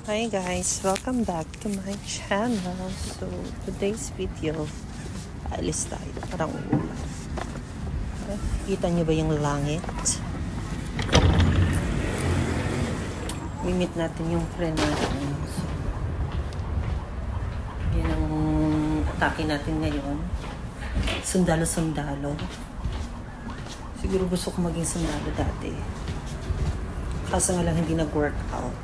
Hi guys, welcome back to my channel. So today's video, alis tayo, parang uulan. Kita nyo ba yung langit? Limit natin yung friend natin. So, yan ang atake natin ngayon. Sundalo-sundalo. Siguro gusto ko maging sundalo dati. Kaso nga lang hindi nag-workout.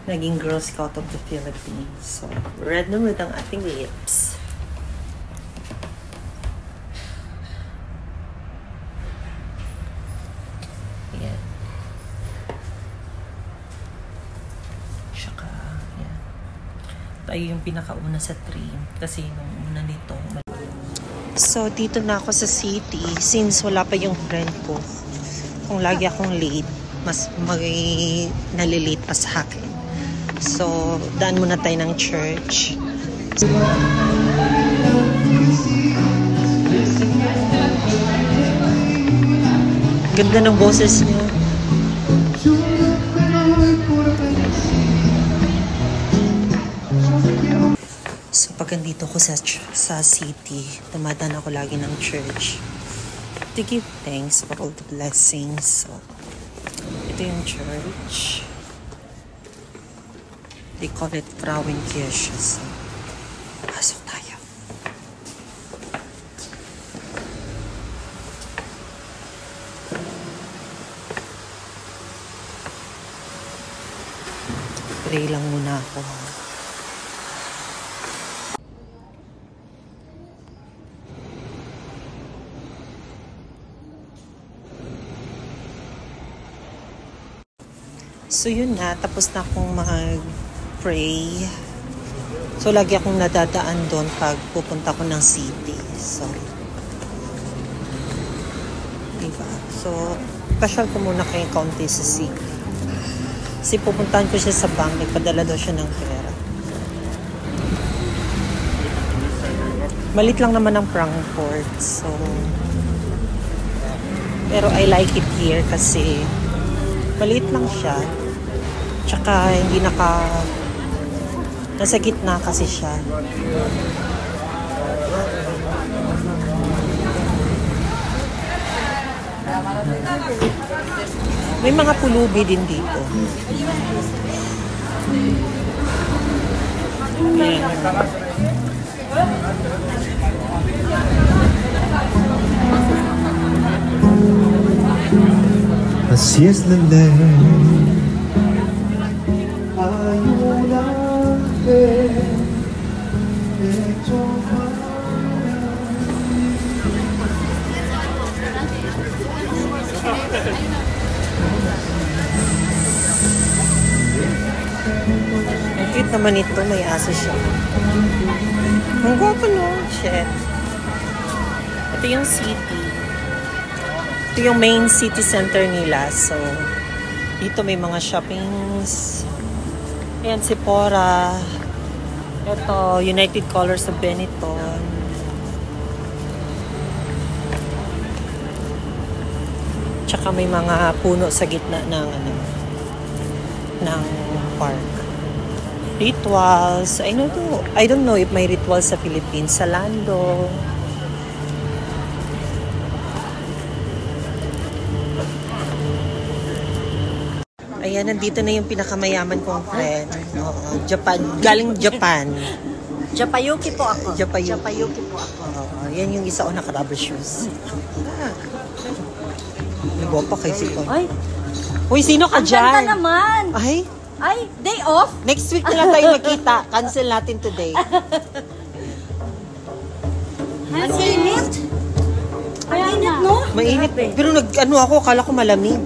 Naging Girl Scout of the Philippines. So, red na red ang ating lips. Yan. Tsaka, yan. Tayo yung pinakauna sa train. Kasi nung una nito. So, dito na ako sa city. Since wala pa yung friend ko. Kung lagi akong late, mas nalilate pa sa akin. So, daan muna tayo ng church. Ganda ng boses niya. So, pag andito ko sa city, dumadaan ako lagi ng church to give thanks for all the blessings. So, ito yung church. They call it Frauenkirche. So, pasok tayo. Pray lang muna ako. So yun na, tapos na akong mag-pray. So lagi akong nadadaan doon pag pupunta ko ng city. So, diba? So, pasyal ko muna kay kaunti sa city. Kasi pupuntahan ko siya sa bank, nagpadala daw siya ng pera. Malit lang naman ang Frankfurt. So, pero I like it here kasi maliit lang siya. Tsaka hindi nasa gitna kasi siya. May mga pulubi din dito. Ayan. Así es la ley. Hay una fe hecho Ang cute naman ito, may aso siya. Ang gwapo no, shit. Ito yung city. Ito yung main city center nila. So, dito may mga shoppings. Ayan, Sephora. Ito, United Colors of Benetton. Tsaka may mga puno sa gitna ng ng park. Rituals. I don't know if may rituals sa Philippines. Sa Lando. Ayan, nandito na yung pinakamayaman kong friend. Oo, Japan. Galing Japan. Japayuki po ako. Japayuki po ako. Oo, yan yung isa ko naka-rubber shoes. Nagawa pa kay Siko. Ay, Uy, sino ka ang dyan? ganda naman. Ay, Day off? next week na lang tayo magkita. Cancel natin today. Ang init. Ang init, no? Mainit. Pero ako, kala ko malamig.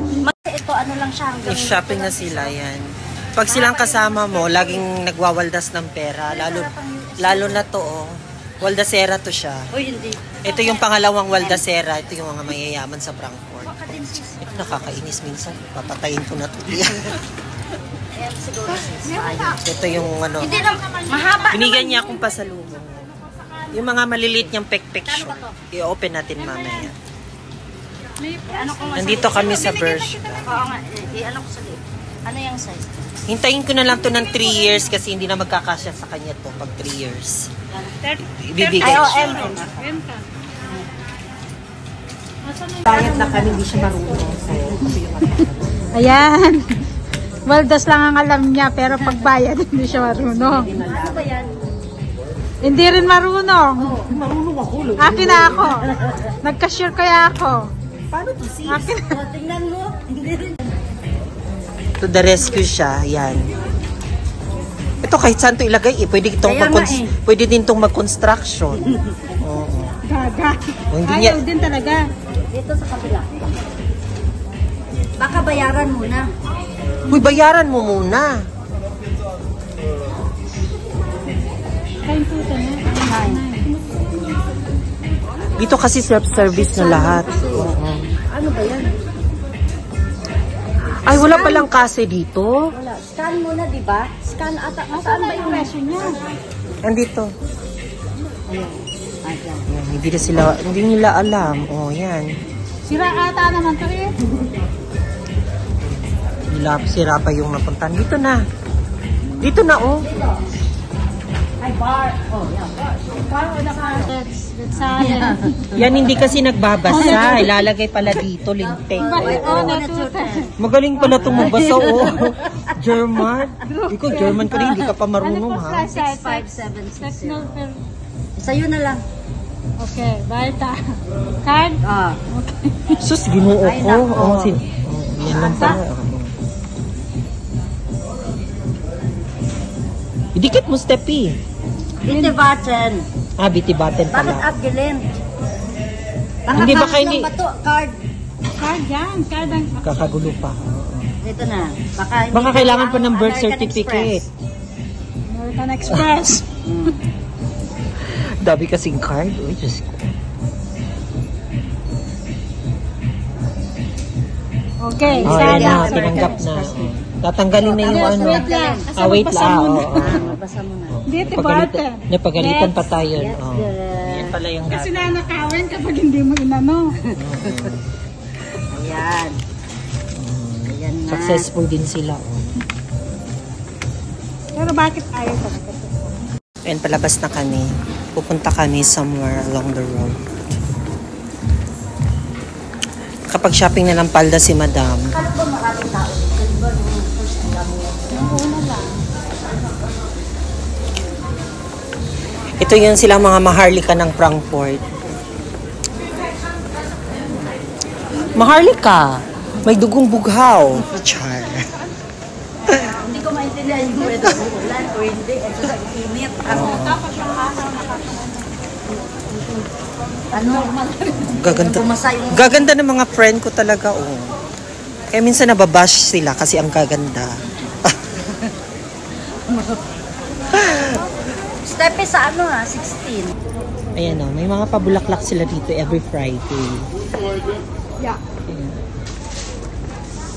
Ito, ano lang siya hanggang... Shopping na sila, yan. Pag silang kasama mo, laging nagwawaldas ng pera. Lalo na to, oh. Waldasera to siya. Uy, hindi. Ito yung pangalawang Waldasera. Ito yung mga mayayaman sa Frankfurt. Ito nakakainis minsan. Papatayin ko na to. Ayan, siguro si Ito yung ano. Hindi na, mahaba. Binigyan niya akong pasalubong. Yung mga maliliit niyang pek-pek shop. I-open natin mamaya. Ano ko Nandito kami sa Bershka. Oo nga, ano ko sa lip. Ano yung size? Hintayin ko na lang to ng 3 years kasi hindi na magkakasya sa kanya to pag 3 years. Ibibigay Ay, siya. Bayad na kami, hindi siya marunong. Ayan. Waldas lang ang alam niya, pero pagbayad hindi siya marunong. Ano ba yan? Hindi rin marunong. Marunong ako. Akin na ako. Nagka-share kaya ako. Paano to sis? Akin na. O, tingnan mo. Hindi rin. To the rescue siya, yan. Ito kahit saan to ilagay eh. Pwede, pwede din itong mag-construction. Oo. Gaga. O, hindi Ayaw niya- din talaga. Dito sa kabila. Baka bayaran muna. Uy, bayaran mo muna. Kain po ito na. Dito kasi self-service na lahat. Oo. Ano ba yan? Ay, wala palang kase dito. Wala. Scan muna, di ba? Scan ata. Saan ba yung presyo niya? Andito. Ayan. Yan, hindi nila alam. Oh, yan. Sira ata naman to eh. Sira pa yung napuntahan. Dito na. Dito na, oh. Ay, bar. Oh, yeah, bar. That's salad. Yan hindi kasi nagbabasa. Ilalagay pala dito, lintik. Oh, natuta. Magaling pala itong magbasa, oh. German. Ikaw, German ka rin. Hindi ka pa marunong, ha? 576. No, pero... Sa'yo na lang. Okay, Balta. Card? Ah. Sus, ginuo Ay, ko. nako. Oh, yan lang pala. Oh. Idikit mo, Steppy. Bitibaten. Ah, bitibaten Bakit pala. Abgilin? Hindi ba kayo ni- Bato, card. Card yan. Card ang... Kakagulo pa. Dito na. Baka kailangan pa ng birth American certificate. American Express. Dami kasing card. Uy, Diyos ko. Okay, Oh, salad. yan na. Tinanggap na. Tatanggalin na yung Yes, ano. wait lang. Ah, wait Basa lang. muna. Oo. Mabasa mo na. Dito, Balta. Napagalitan pa tayo. Yes, Oh. good. Yan pala yung Kasi data. nanakawin kapag hindi mo inano. Ayan. Ayan na. Successful din sila. Oh. Pero bakit ayaw talaga? And palabas na kami. Pupunta kami somewhere along the road. Kapag shopping na ng palda si Madam. Kala ba maraming tao dito? Di ba nung first alam mo? Una lang. Ito yung silang mga maharlika ng Frankfurt. Maharlika! May dugong bughaw. Char. Hindi ko maintindihan yung pwede ulan o hindi. Ito sa init. Ano? Gaganda. Bumasa yung... Gaganda ng mga friend ko talaga, oh. Kaya minsan nababash sila kasi ang gaganda. Stepe sa ano 16. Ayan, oh. May mga pabulaklak sila dito every Friday. Yeah. Ayan.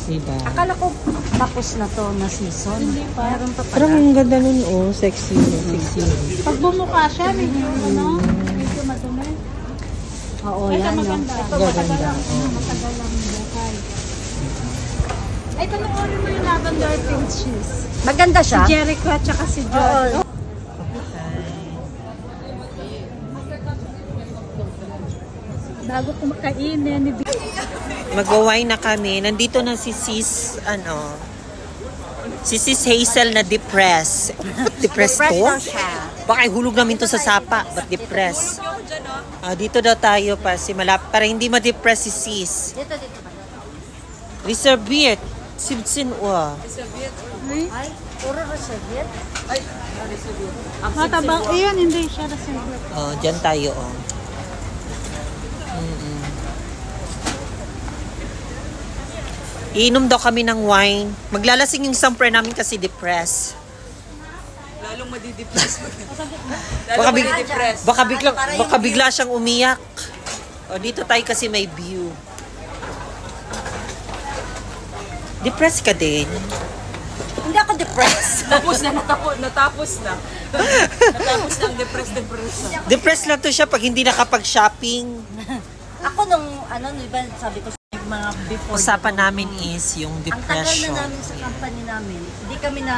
Diba? Akala ko tapos na to na season. Hindi pa. Meron pa Parang pala. ang ganda nun, oh. Sexy. Sexy. Pag bumuka siya, medyo ano, medyo madumi. Oo, Ito yan. No? maganda. Ito matagal lang. Matagal lang buhay. Ay, panoorin mo yung Lavender Pinches. Maganda siya. Jericho at saka si John. Oo. Bago kumakainin ni Mag-wine na kami. Nandito na si Sis, si Sis Hazel na depressed. Depressed Fresh to? daw siya. Baka ihulog namin to sa sapa. But depressed. Dito daw tayo para hindi ma-depress si Sis. Dito, dito. Reserve it. Sibsin, Ay, puro reserve. matabang. Ayun, hindi siya kasi. Oh, dyan tayo, oh. Iinom daw kami ng wine. Maglalasing yung sampre namin kasi depressed. Lalong madidepress. Baka bigla siyang umiyak. O, dito tayo kasi may view. Depressed ka din. Hindi ako depressed. Natapos na. Natapos na ang depressed. Depressed lang to siya pag hindi nakapag-shopping. Ako nung, ano, di ba sabi ko, mga before. Usapan namin is yung Ang tagal depression. na namin sa company namin. Hindi kami na...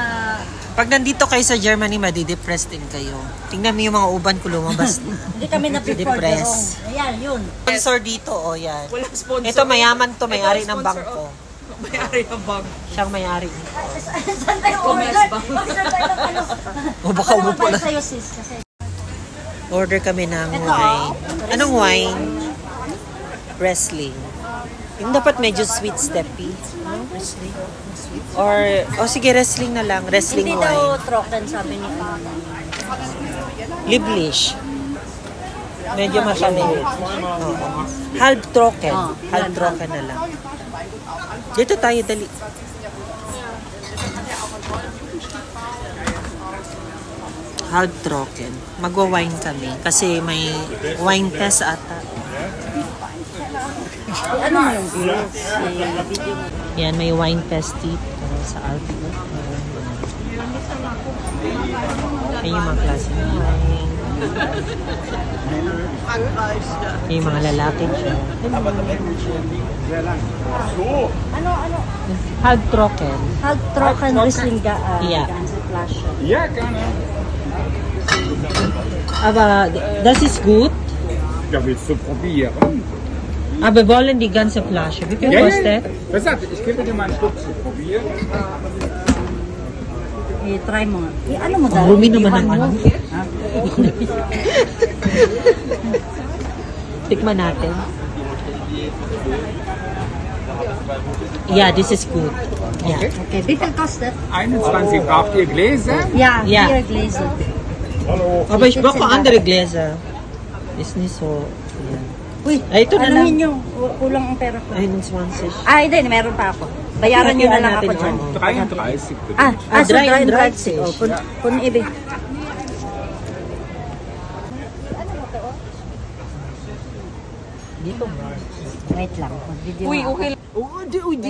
Pag nandito kayo sa Germany, madi-depress din kayo. Tingnan mo yung mga uban ko lumabas na. Hindi kami na before the wrong. Ayan, yun. Sponsor dito, oh yan. Walang sponsor. Ito mayaman to, may-ari Ito, ng sponsor, bangko. May-ari ng bangko. Siyang may-ari. Saan tayo order? Order tayo ng ano. O baka Ano umupo ba na. sa'yo, sis? Kasi... Order kami ng wine. Anong wine? Wrestling. Yung dapat medyo sweet steppy. Wrestling. Or, sige, wrestling na lang. Wrestling Hindi daw wine. trocken, sabi ni Ana. Liblish. Medyo matamig. Halb trocken. Halb trocken na lang. Dito tayo, dali. Halb trocken. Magwa-wine kami. Kasi may wine test ata. Ano mo yung views? Video mo. Yan, may wine test dito sa Alpha. Ay, yung mga klase ng wine. Yung mga lalaki siya. Ano? Halb trocken. Hag trocken Riesling Ja. ganze Flasche. Ja, gerne. Aber das ist gut. Ja, willst du probieren? Aber wollen die ganze Flasche. Wie viel kostet? Was sagt, ich gebe dir mal einen Schluck zu probieren. I-try mo nga. Ano mo dahil? Rumi naman ang ano. Tikman natin. Yeah, this is good. Yeah. Okay, wie viel kostet? 21, braucht ihr Gläser? Ja, Ja. 4 Gläser. Aber ich brauche andere Gläser. Ist nicht so. Yeah. Uy, Ay, ito na ano lang. ninyo? Kulang ang pera ko. 21. Hindi, meron pa ako. Bayaran nyo na lang ako dyan. 33 bitte. So 33. 33. Oh, kun ibig. Dito. Wait lang, mag-video Uy, ako. okay.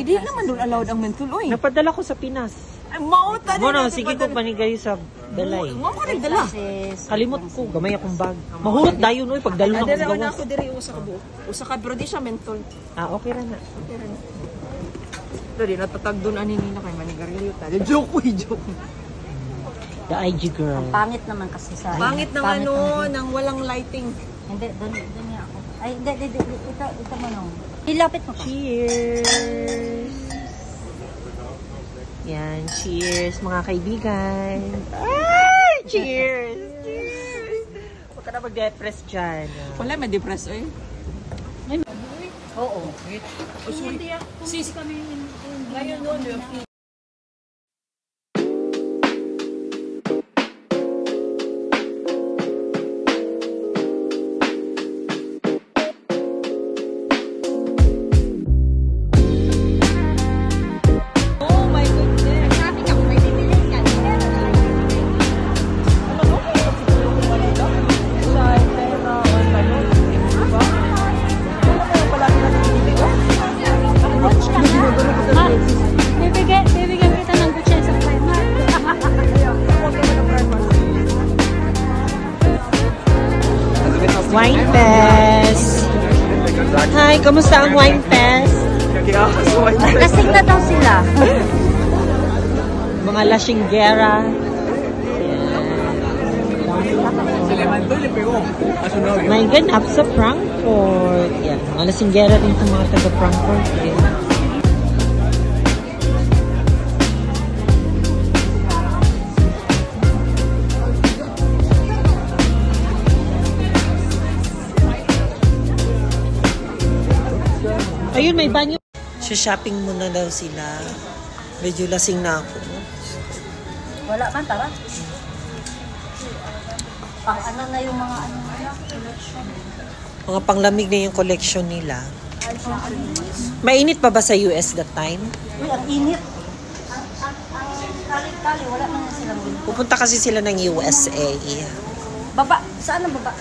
Di naman doon allowed ang menthol, oy. Napadala ko sa Pinas. Ay, mauta Mo na, sige ko panigayo sa balay. Mo ko nagdala. Kalimot ko, gamay akong bag. Mahurot dayon oy pag dalo na Dala ko na gawas. ako diri usa ka buo. Usa ka pero di siya menthol. Okay ra na. Dali natatag doon ani nila kay manigarilyo ta. Joke uy, joke. The IG girl. Pangit naman kasi sa... Pangit ng pangit ano, ang- ng walang lighting. Hindi, doon niya ako. Ay, hindi. Ito mo nung. Ilapit mo. Cheers! Yan, cheers mga kaibigan. Ay, cheers! Cheers! Huwag ka na mag-depress dyan. Wala may depress oy. Oo. Sis kami ngayon doon. Bibigyan kita ng kutsa sa Primark. Wine Fest! Hi, kamusta ang Wine Fest? Lasing na daw sila. Mga lasinggera. May ganap sa Frankfurt. Yan, mga lasinggera rin sa mga taga-Frankfurt. Yan. Ayun, may banyo. Shopping muna daw sila. Medyo lasing na ako. Wala man, tara. Pang ano na yung mga ano nila, collection. Mga panglamig na yung collection nila. Mainit pa ba sa US that time? Uy, ang init. Ang tali-tali, wala man na silang window. Pupunta kasi sila ng USA. Baba, saan ang baba?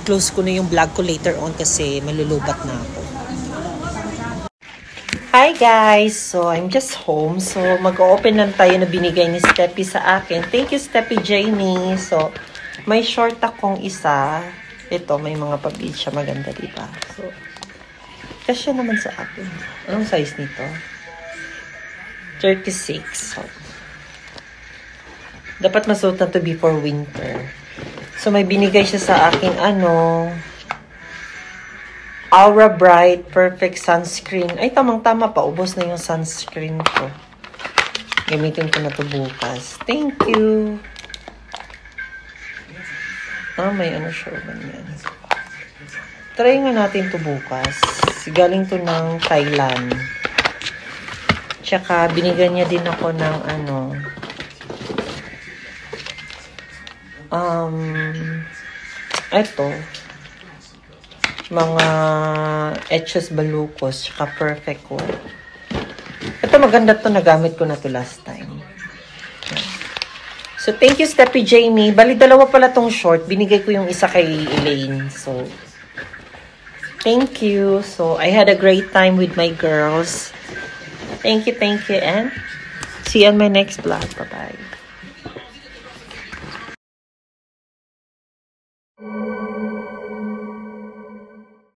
Close ko na yung vlog ko later on kasi malulubat na ako. Hi guys! So, I'm just home. So, mag-open lang tayo na binigay ni Steppy sa akin. Thank you, Steppy Jamie. So, may short akong isa. Ito, may mga pabid siya. Maganda, diba? So, kasya naman sa akin. Anong size nito? 36. So, dapat masuot na to before winter. So, may binigay siya sa akin, Aura Bright Perfect Sunscreen. Ay, tamang-tama pa. Ubos na yung sunscreen ko. Gamitin ko na to bukas. Thank you. May siya. Ganyan. Try nga natin to bukas. Galing to ng Thailand. Tsaka, binigyan niya din ako ng ito. Mga Etches Balucos. Tsaka Perfect One. Ito, maganda to. Nagamit ko na to last time. So, thank you, Steppy Jamie. Bali, dalawa pala tong short. Binigay ko yung isa kay Elaine. So, thank you. So, I had a great time with my girls. Thank you, and see you on my next vlog. Bye-bye.